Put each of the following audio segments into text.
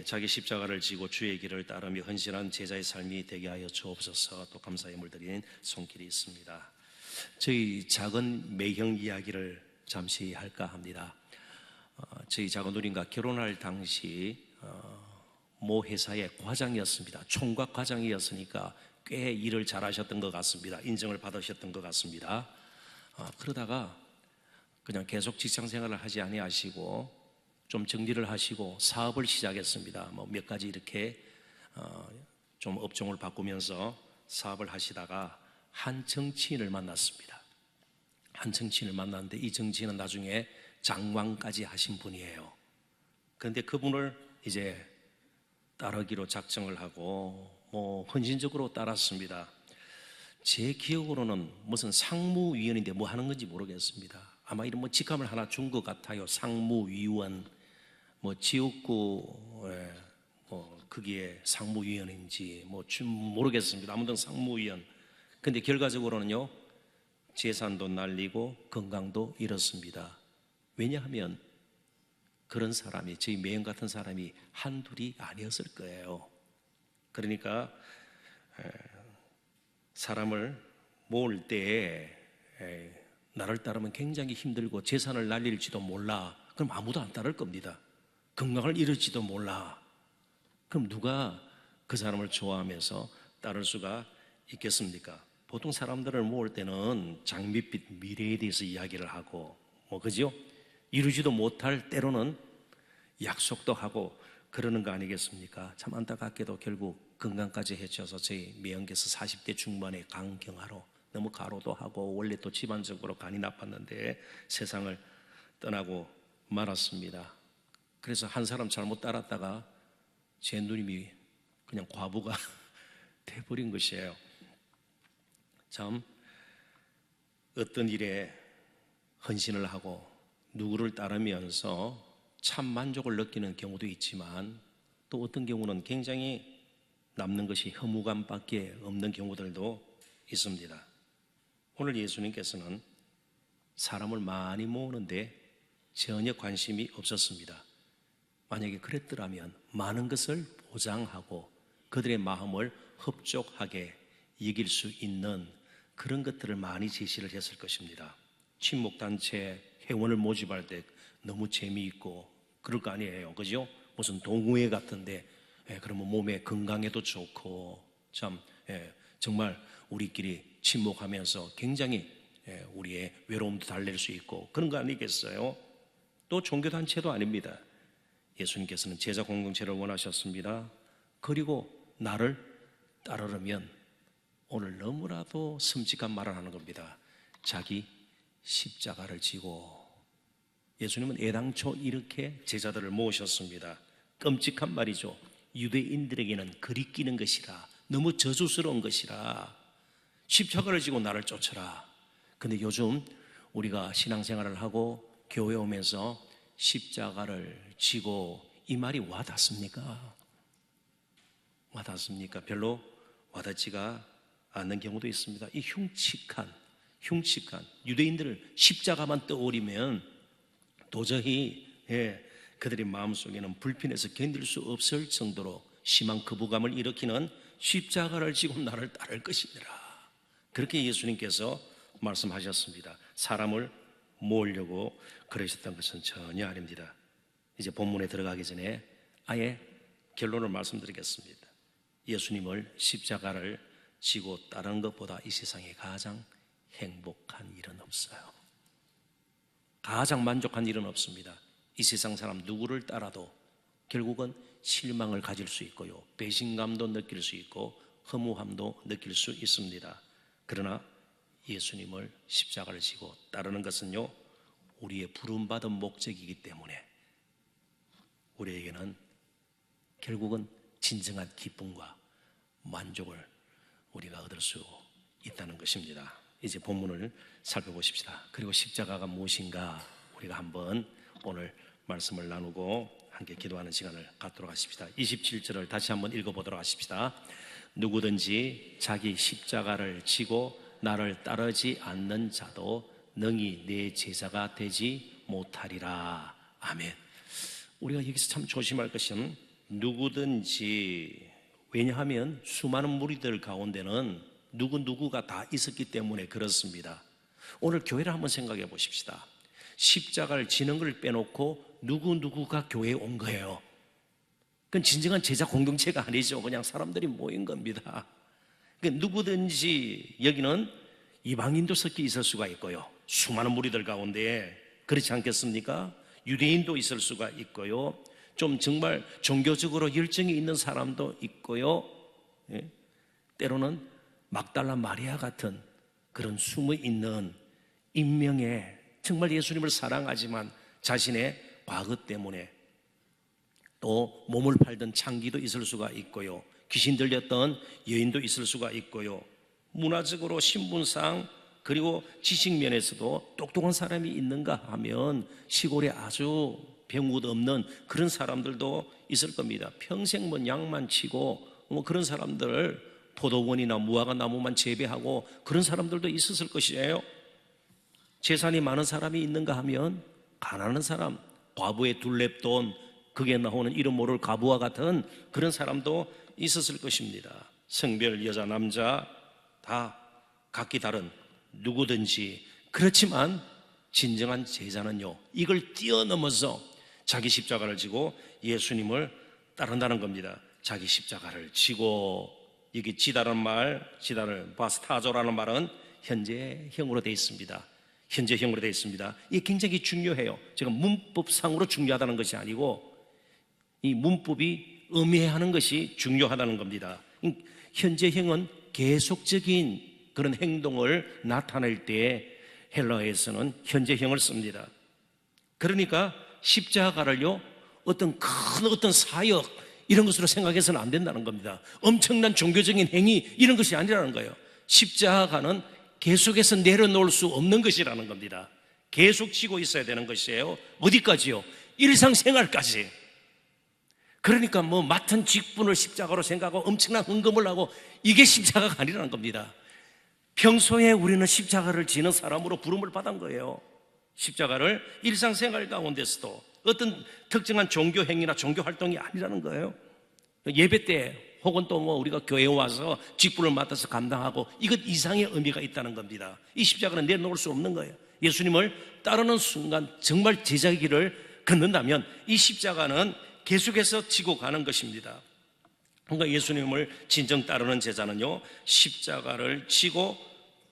자기 십자가를 지고 주의 길을 따르며 헌신한 제자의 삶이 되게 하여 주옵소서. 또 감사의 물드리는 손길이 있습니다. 저희 작은 매형 이야기를 잠시 할까 합니다. 저희 작은 누님과 결혼할 당시 모 회사의 과장이었습니다. 총각 과장이었으니까 꽤 일을 잘하셨던 것 같습니다. 인정을 받으셨던 것 같습니다. 그러다가 그냥 계속 직장 생활을 하지 아니하시고 좀 정리를 하시고 사업을 시작했습니다. 몇 가지 이렇게 좀 업종을 바꾸면서 사업을 하시다가 한 정치인을 만났습니다. 한 정치인을 만났는데 이 정치인은 나중에 장관까지 하신 분이에요. 그런데 그분을 이제 따르기로 작정을 하고 헌신적으로 따랐습니다. 제 기억으로는 무슨 상무위원인데 뭐 하는 건지 모르겠습니다. 아마 이런 직함을 하나 준 것 같아요. 상무위원, 지역구 거기에 상무위원인지 모르겠습니다. 아무튼 상무위원. 근데 결과적으로는요, 재산도 날리고 건강도 잃었습니다. 왜냐하면 그런 사람이, 저희 매형 같은 사람이 한둘이 아니었을 거예요. 그러니까 사람을 모을 때에 나를 따르면 굉장히 힘들고 재산을 날릴지도 몰라. 그럼 아무도 안 따를 겁니다. 건강을 잃을지도 몰라. 그럼 누가 그 사람을 좋아하면서 따를 수가 있겠습니까? 보통 사람들을 모을 때는 장밋빛 미래에 대해서 이야기를 하고 그죠? 이루지도 못할 때로는 약속도 하고 그러는 거 아니겠습니까? 참 안타깝게도 결국 건강까지 해쳐서 저희 매형께서 40대 중반에 간경화로 너무 가로도 하고 원래 또 집안적으로 간이 나빴는데 세상을 떠나고 말았습니다. 그래서 한 사람 잘못 따랐다가 제 누님이 그냥 과부가 돼버린 것이에요. 참 어떤 일에 헌신을 하고 누구를 따르면서 참 만족을 느끼는 경우도 있지만 또 어떤 경우는 굉장히 남는 것이 허무감밖에 없는 경우들도 있습니다. 오늘 예수님께서는 사람을 많이 모으는데 전혀 관심이 없었습니다. 만약에 그랬더라면 많은 것을 보장하고 그들의 마음을 흡족하게 여길 수 있는 그런 것들을 많이 제시를 했을 것입니다. 친목단체 회원을 모집할 때 너무 재미있고 그럴 거 아니에요. 그죠? 무슨 동호회 같은데 그러면 몸에 건강에도 좋고 참 정말 우리끼리 친목하면서 굉장히 우리의 외로움도 달랠 수 있고 그런 거 아니겠어요? 또 종교단체도 아닙니다. 예수님께서는 제자 공동체를 원하셨습니다. 그리고 나를 따르려면 오늘 너무나도 섬찟한 말을 하는 겁니다. 자기 십자가를 지고. 예수님은 애당초 이렇게 제자들을 모으셨습니다. 끔찍한 말이죠. 유대인들에게는 거리끼는 것이라, 너무 저주스러운 것이라, 십자가를 지고 나를 쫓아라. 근데 요즘 우리가 신앙생활을 하고 교회 오면서 십자가를 지고 이 말이 와닿습니까? 와닿습니까? 별로 와닿지가 않는 경우도 있습니다. 이 흉측한 유대인들을 십자가만 떠올리면 도저히 그들의 마음속에는 불편해서 견딜 수 없을 정도로 심한 거부감을 일으키는 십자가를 지고 나를 따를 것이니라. 그렇게 예수님께서 말씀하셨습니다. 사람을 모으려고 그러셨던 것은 전혀 아닙니다. 이제 본문에 들어가기 전에 아예 결론을 말씀드리겠습니다. 예수님을 십자가를 지고 따르는 것보다 이 세상에 가장 행복한 일은 없어요. 가장 만족한 일은 없습니다. 이 세상 사람 누구를 따라도 결국은 실망을 가질 수 있고요, 배신감도 느낄 수 있고 허무함도 느낄 수 있습니다. 그러나 예수님을 십자가를 지고 따르는 것은요, 우리의 부름받은 목적이기 때문에 우리에게는 결국은 진정한 기쁨과 만족을 우리가 얻을 수 있다는 것입니다. 이제 본문을 살펴보십시다. 그리고 십자가가 무엇인가 우리가 한번 오늘 말씀을 나누고 함께 기도하는 시간을 갖도록 하십시다. 27절을 다시 한번 읽어보도록 하십시다. 누구든지 자기 십자가를 지고 나를 따르지 않는 자도 능히 내 제자가 되지 못하리라. 아멘. 우리가 여기서 참 조심할 것은 누구든지, 왜냐하면 수많은 무리들 가운데는 누구가 다 있었기 때문에 그렇습니다. 오늘 교회를 한번 생각해 보십시다. 십자가를 지는 걸 빼놓고 누구가 교회에 온 거예요. 그건 진정한 제자 공동체가 아니죠. 그냥 사람들이 모인 겁니다. 그러니까 누구든지, 여기는 이방인도 섞여 있을 수가 있고요, 수많은 무리들 가운데, 그렇지 않겠습니까? 유대인도 있을 수가 있고요, 좀 정말 종교적으로 열정이 있는 사람도 있고요, 때로는 막달라 마리아 같은 그런 숨어 있는 인명의, 정말 예수님을 사랑하지만 자신의 과거 때문에, 또 몸을 팔던 창기도 있을 수가 있고요, 귀신 들렸던 여인도 있을 수가 있고요, 문화적으로 신분상 그리고 지식면에서도 똑똑한 사람이 있는가 하면 시골에 아주 배운 것 없는 그런 사람들도 있을 겁니다. 평생 뭐 양만 치고 뭐 그런 사람들, 포도원이나 무화과 나무만 재배하고 그런 사람들도 있었을 것이에요. 재산이 많은 사람이 있는가 하면 가난한 사람, 과부의 둘렙돈, 거기에 나오는 이름 모를 과부와 같은 그런 사람도 있었을 것입니다. 성별, 여자, 남자 다 각기 다른 누구든지. 그렇지만 진정한 제자는요, 이걸 뛰어넘어서 자기 십자가를 지고 예수님을 따른다는 겁니다. 자기 십자가를 지고, 여기 지다라는 말, 지다를 바스타조라는 말은 현재형으로 되어 있습니다. 현재형으로 되어 있습니다. 이게 굉장히 중요해요. 제가 문법상으로 중요하다는 것이 아니고 이 문법이 의미하는 것이 중요하다는 겁니다. 현재형은 계속적인 그런 행동을 나타낼 때 헬라어에서는 현재형을 씁니다. 그러니까 십자가를요, 어떤 사역 이런 것으로 생각해서는 안 된다는 겁니다. 엄청난 종교적인 행위 이런 것이 아니라는 거예요. 십자가는 계속해서 내려놓을 수 없는 것이라는 겁니다. 계속 지고 있어야 되는 것이에요. 어디까지요? 일상생활까지. 그러니까 뭐 맡은 직분을 십자가로 생각하고 엄청난 헌금을 하고, 이게 십자가가 아니라는 겁니다. 평소에 우리는 십자가를 지는 사람으로 부름을 받은 거예요. 십자가를 일상생활 가운데서도 어떤 특정한 종교 행위나 종교 활동이 아니라는 거예요. 예배 때 혹은 또 뭐 우리가 교회에 와서 직분을 맡아서 감당하고, 이것 이상의 의미가 있다는 겁니다. 이 십자가는 내놓을 수 없는 거예요. 예수님을 따르는 순간 정말 제자의 길을 걷는다면 이 십자가는 계속해서 지고 가는 것입니다. 그러니까 예수님을 진정 따르는 제자는요, 십자가를 지고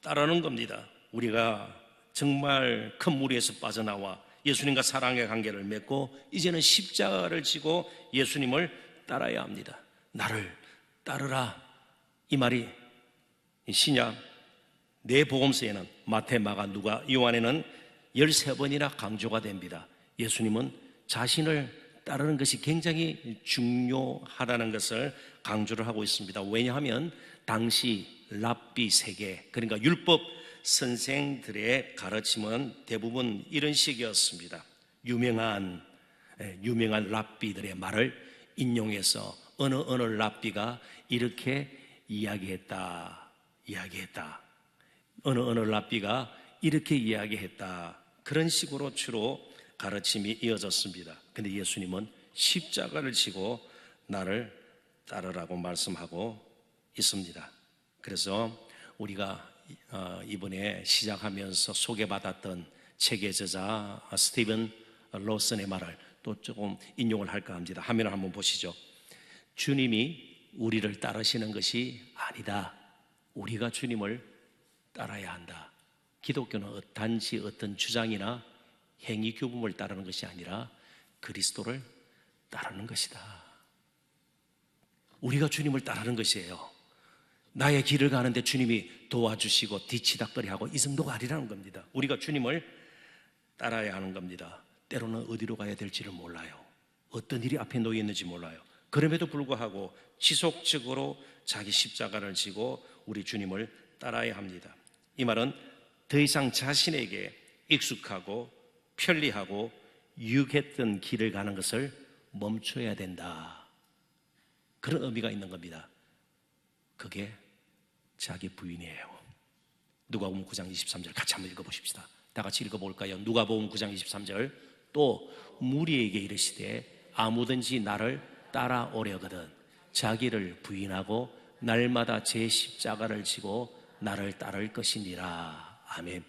따르는 겁니다. 우리가 정말 큰 무리에서 빠져나와 예수님과 사랑의 관계를 맺고 이제는 십자가를 지고 예수님을 따라야 합니다. 나를 따르라, 이 말이 신약 네 복음서에는 마태, 마가, 누가, 요한에는 13번이나 강조가 됩니다. 예수님은 자신을 따르는 것이 굉장히 중요하다는 것을 강조를 하고 있습니다. 왜냐하면 당시 랍비 세계, 그러니까 율법 선생들의 가르침은 대부분 이런 식이었습니다. 유명한 랍비들의 말을 인용해서 어느 랍비가 이렇게 이야기했다. 어느 랍비가 이렇게 이야기했다. 그런 식으로 주로 가르침이 이어졌습니다. 근데 예수님은 십자가를 지고 나를 따르라고 말씀하고 있습니다. 그래서 우리가 이번에 시작하면서 소개받았던 책의 저자 스티븐 로슨의 말을 또 조금 인용을 할까 합니다. 화면을 한번 보시죠. 주님이 우리를 따르시는 것이 아니다. 우리가 주님을 따라야 한다. 기독교는 단지 어떤 주장이나 행위 규범을 따르는 것이 아니라 그리스도를 따르는 것이다. 우리가 주님을 따르는 것이에요. 나의 길을 가는데 주님이 도와주시고 뒤치다꺼리하고 이 정도가 아니라는 겁니다. 우리가 주님을 따라야 하는 겁니다. 때로는 어디로 가야 될지를 몰라요. 어떤 일이 앞에 놓여 있는지 몰라요. 그럼에도 불구하고 지속적으로 자기 십자가를 지고 우리 주님을 따라야 합니다. 이 말은 더 이상 자신에게 익숙하고 편리하고 유익했던 길을 가는 것을 멈춰야 된다. 그런 의미가 있는 겁니다. 그게 자기 부인이에요. 누가복음 9장 23절 같이 한번 읽어보십시다. 다 같이 읽어볼까요? 누가복음 9장 23절. 또 무리에게 이르시되 아무든지 나를 따라오려거든 자기를 부인하고 날마다 제 십자가를 지고 나를 따를 것이니라. 아멘.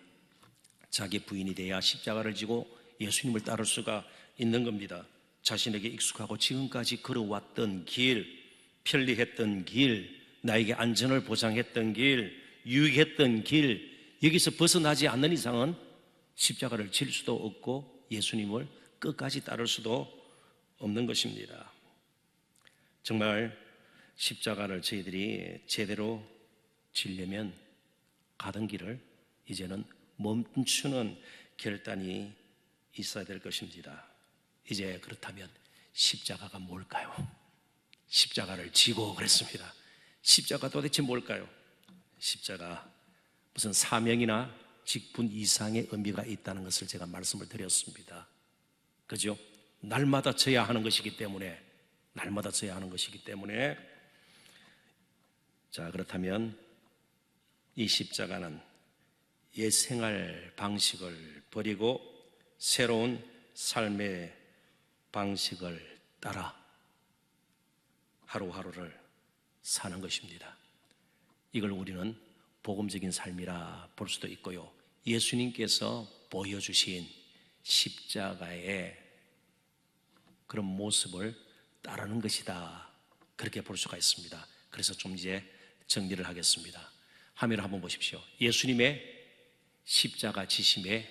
자기 부인이 돼야 십자가를 지고 예수님을 따를 수가 있는 겁니다. 자신에게 익숙하고 지금까지 걸어왔던 길, 편리했던 길, 나에게 안전을 보장했던 길, 유익했던 길, 여기서 벗어나지 않는 이상은 십자가를 질 수도 없고 예수님을 끝까지 따를 수도 없는 것입니다. 정말 십자가를 저희들이 제대로 지려면 가던 길을 이제는 멈추는 결단이 있어야 될 것입니다. 이제 그렇다면 십자가가 뭘까요? 십자가를 지고 그랬습니다. 십자가 도대체 뭘까요? 십자가 무슨 사명이나 직분 이상의 의미가 있다는 것을 제가 말씀을 드렸습니다. 그죠? 날마다 져야 하는 것이기 때문에, 날마다 져야 하는 것이기 때문에, 자, 그렇다면 이 십자가는 옛 생활 방식을 버리고 새로운 삶의 방식을 따라 하루하루를 사는 것입니다. 이걸 우리는 복음적인 삶이라 볼 수도 있고요, 예수님께서 보여주신 십자가의 그런 모습을 따르는 것이다, 그렇게 볼 수가 있습니다. 그래서 좀 이제 정리를 하겠습니다. 화면을 한번 보십시오. 예수님의 십자가 지심의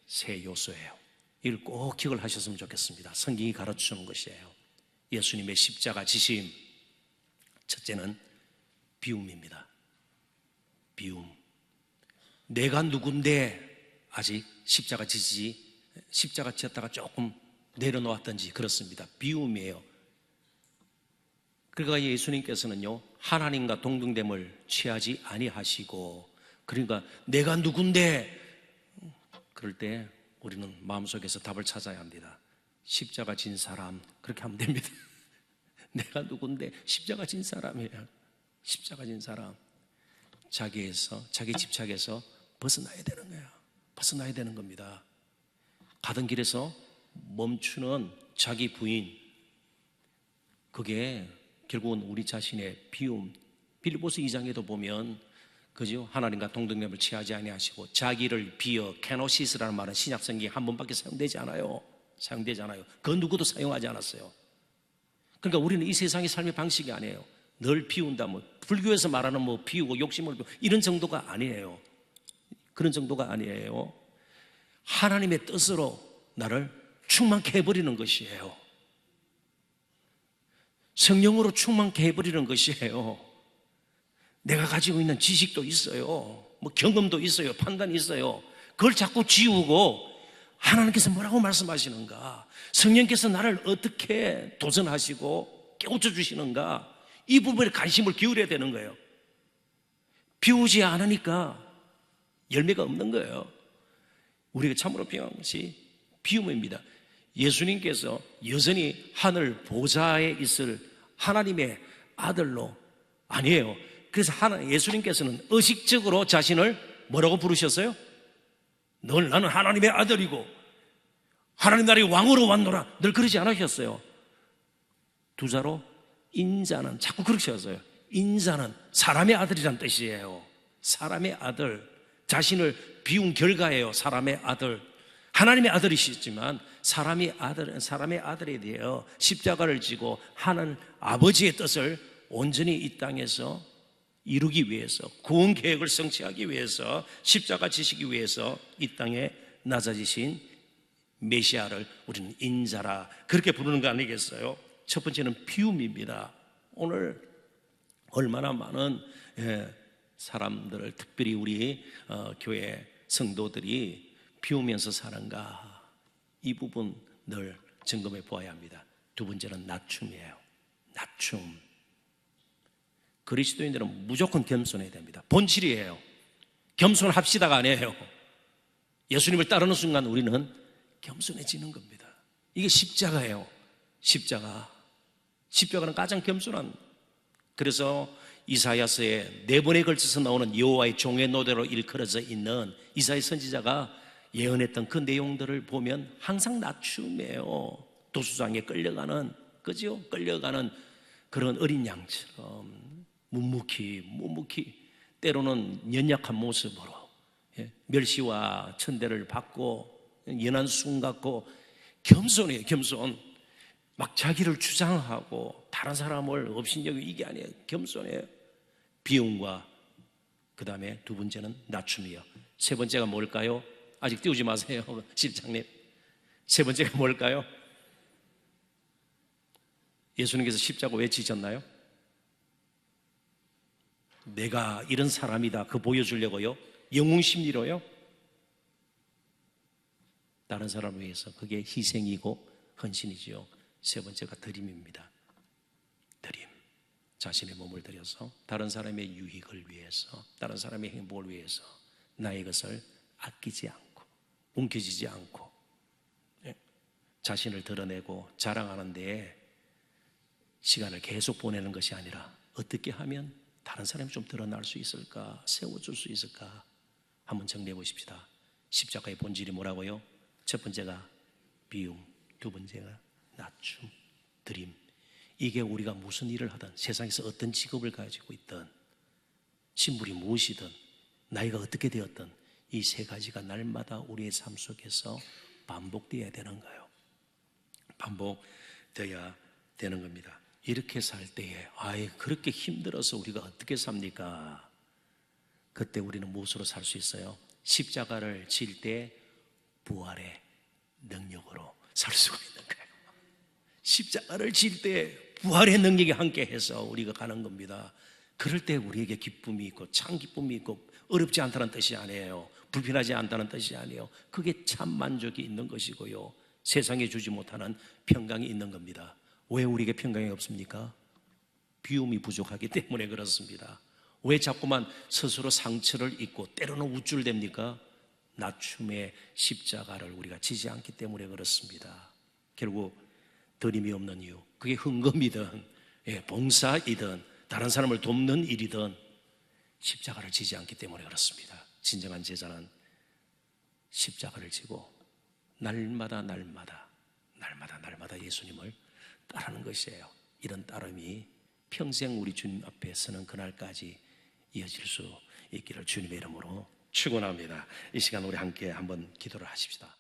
세 요소예요. 이걸 꼭 기억을 하셨으면 좋겠습니다. 성경이 가르쳐주는 것이에요. 예수님의 십자가 지심, 첫째는 비움입니다. 비움. 내가 누군데 아직 십자가 지었다가 조금 내려놓았던지 그렇습니다. 비움이에요. 그러니까 예수님께서는요, 하나님과 동등됨을 취하지 아니하시고, 그러니까 내가 누군데, 그럴 때 우리는 마음속에서 답을 찾아야 합니다. 십자가 진 사람, 그렇게 하면 됩니다. 내가 누군데 십자가 진 사람이에요. 십자가 진 사람. 자기 집착에서 벗어나야 되는 거야. 벗어나야 되는 겁니다. 가던 길에서 멈추는 자기 부인, 그게 결국은 우리 자신의 비움. 빌립보서 2장에도 보면, 그죠? 하나님과 동등됨을 취하지 아니하시고 자기를 비어, 케노시스라는 말은 신약 성경에 한 번밖에 사용되지 않아요. 그 누구도 사용하지 않았어요. 그러니까 우리는 이 세상의 삶의 방식이 아니에요. 늘 비운다, 불교에서 말하는 비우고 욕심을 비우고 이런 정도가 아니에요. 그런 정도가 아니에요. 하나님의 뜻으로 나를 충만케 해버리는 것이에요. 성령으로 충만케 해버리는 것이에요. 내가 가지고 있는 지식도 있어요. 경험도 있어요. 판단이 있어요. 그걸 자꾸 지우고 하나님께서 뭐라고 말씀하시는가, 성령께서 나를 어떻게 도전하시고 깨우쳐 주시는가, 이 부분에 관심을 기울여야 되는 거예요. 비우지 않으니까 열매가 없는 거예요. 우리가 참으로 필요한 것이 비움입니다. 예수님께서 여전히 하늘 보좌에 있을 하나님의 아들로 아니에요. 그래서 예수님께서는 의식적으로 자신을 뭐라고 부르셨어요? 늘 나는 하나님의 아들이고 하나님 나라의 왕으로 왔노라, 늘 그러지 않으셨어요. 두 자로 인자는, 자꾸 그렇게 하셨어요. 인자는 사람의 아들이란 뜻이에요. 사람의 아들, 자신을 비운 결과예요. 사람의 아들, 하나님의 아들이시지만 사람의 아들에 대하여 십자가를 지고 하는 아버지의 뜻을 온전히 이 땅에서 이루기 위해서, 구원 계획을 성취하기 위해서, 십자가 지시기 위해서 이 땅에 낮아지신 메시아를 우리는 인자라 그렇게 부르는 거 아니겠어요? 첫 번째는 비움입니다. 오늘 얼마나 많은 사람들을, 특별히 우리 교회 성도들이 비우면서 사는가, 이 부분 늘 점검해 보아야 합니다. 두 번째는 낮춤이에요. 낮춤. 그리스도인들은 무조건 겸손해야 됩니다. 본질이에요. 겸손합시다가 아니에요. 예수님을 따르는 순간 우리는 겸손해지는 겁니다. 이게 십자가예요. 십자가는 가장 겸손한. 그래서 이사야서에 4번에 걸쳐서 나오는 여호와의 종의 노대로 일컬어져 있는 이사야 선지자가 예언했던 그 내용들을 보면 항상 낮춤이에요. 도수장에 끌려가는 그죠? 끌려가는 그런 어린 양처럼 묵묵히 때로는 연약한 모습으로 멸시와 천대를 받고 연한 수군 같고 겸손해요. 겸손. 막 자기를 주장하고 다른 사람을 업신여기고 이게 아니에요. 겸손해요. 비움과 그 다음에 두 번째는 낮춤이요. 세 번째가 뭘까요? 아직 띄우지 마세요, 실장님. 세 번째가 뭘까요? 예수님께서 십자가 왜 지셨나요? 내가 이런 사람이다 그거 보여주려고요? 영웅심리로요? 다른 사람을 위해서. 그게 희생이고 헌신이지요. 세 번째가 드림입니다. 드림. 자신의 몸을 들여서 다른 사람의 유익을 위해서, 다른 사람의 행복을 위해서 나의 것을 아끼지 않고 움켜쥐지 않고 자신을 드러내고 자랑하는 데에 시간을 계속 보내는 것이 아니라 어떻게 하면 다른 사람이 좀 드러날 수 있을까, 세워줄 수 있을까 한번 정리해 보십시다. 십자가의 본질이 뭐라고요? 첫 번째가 비움, 두 번째가 낮춤, 드림. 이게 우리가 무슨 일을 하든, 세상에서 어떤 직업을 가지고 있든, 신분이 무엇이든, 나이가 어떻게 되었든 이 세 가지가 날마다 우리의 삶 속에서 반복되어야 되는 거예요. 반복되어야 되는 겁니다. 이렇게 살 때에 그렇게 힘들어서 우리가 어떻게 삽니까? 그때 우리는 무엇으로 살 수 있어요? 십자가를 질 때 부활의 능력으로 살 수가 있는 거예요. 십자가를 질 때 부활의 능력이 함께해서 우리가 가는 겁니다. 그럴 때 우리에게 기쁨이 있고 참 기쁨이 있고 어렵지 않다는 뜻이 아니에요. 불편하지 않다는 뜻이 아니에요. 그게 참 만족이 있는 것이고요. 세상에 주지 못하는 평강이 있는 겁니다. 왜 우리에게 평강이 없습니까? 비움이 부족하기 때문에 그렇습니다. 왜 자꾸만 스스로 상처를 입고 때로는 우쭐댑니까? 낮춤의 십자가를 우리가 지지 않기 때문에 그렇습니다. 결국 드림이 없는 이유, 그게 헌금이든 봉사이든 다른 사람을 돕는 일이든 십자가를 지지 않기 때문에 그렇습니다. 진정한 제자는 십자가를 지고 날마다 예수님을 따르는 것이에요. 이런 따름이 평생 우리 주님 앞에 서는 그날까지 이어질 수 있기를 주님의 이름으로 축원합니다. 이 시간 우리 함께 한번 기도를 하십시다.